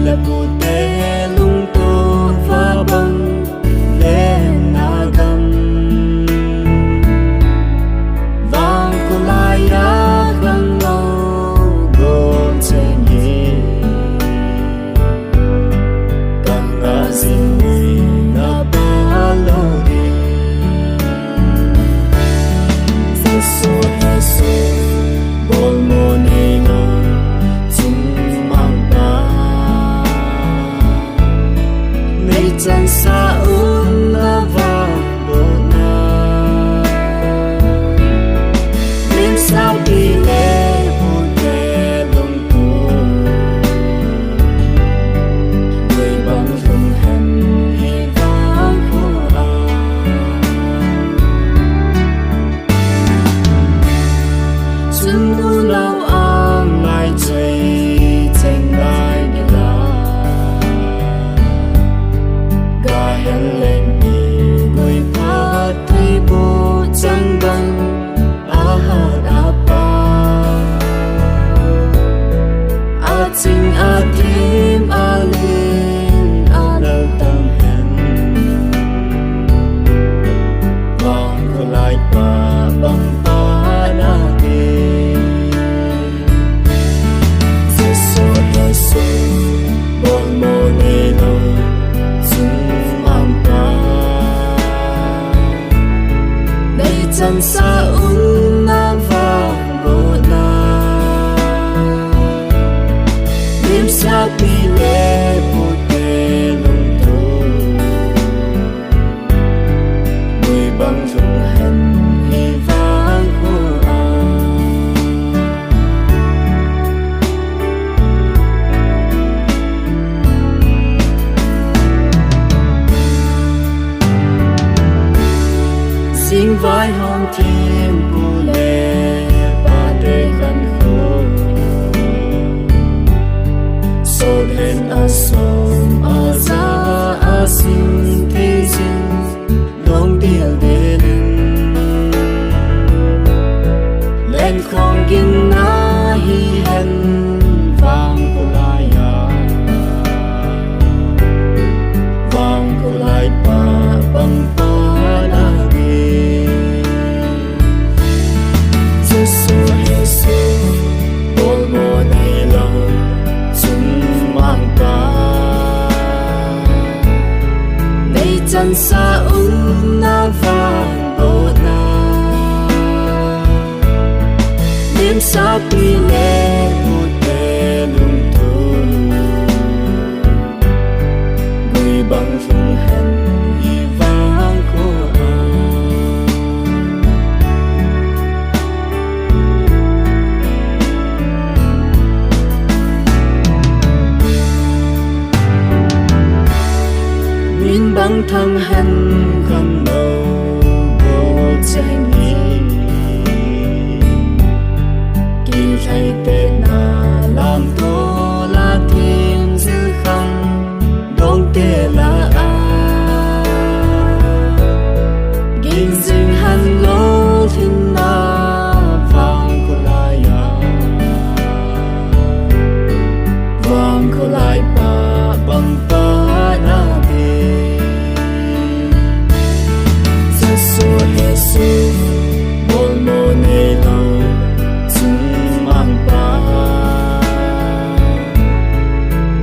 là bù tê lung tô và băng lên na gầm vang cô lại á khăn ngâu gồm trên nhị càng ngã xin người na ba lô đi Jesus Jesus bol mo ni ngâu chân sa un la va bo na lim sao đi lệ bo te lung tu người bằng hồng hạnh hy vọng của chân u lâu am lại chơi thành lại đi la hẹn lên đi người ta thấy bố chẳng bằng đá ba chính tim lên nở tâm hẹn vòng cô lại ba bằng ba na đi Jesus Jesus bon mo ni lo chân sa un na vang bo na lim sa pi le bo te lung tu người bằng thung hẹn hy vọng của xin vai hồng thiên bù lệ ba đời khăn khổ sốt hẹn sôm ra xin thế xin đông điều đề linh lên không kinh na hi hẹn vang cô lại vang cô lại ba bằng ba na Jesus Jesus bol mo ni lo chung mang ba nay chân sa un na vang bo na lim sa pi le bu te lung tu người bằng phương hẹn hy vọng của bằng thăng hân gần đầu bộ tranh ý kỳ thay tê na làm thô là thiên dư khăn đông tê là kinh dinh hân lô thiên na vang cô lại vang cô lại ba bằng ba na Jesus bol mo ni lo chung mang ba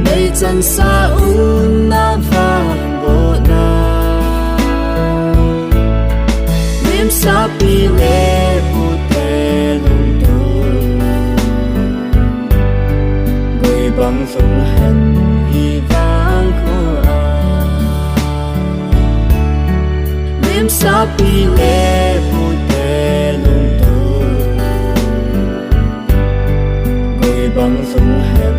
nay chân sa un na vang bo na lim sa pi le bu te lung tu người bằng phương hẹn hy vọng của lim sa pi le bu te lung tu người bằng phương hẹn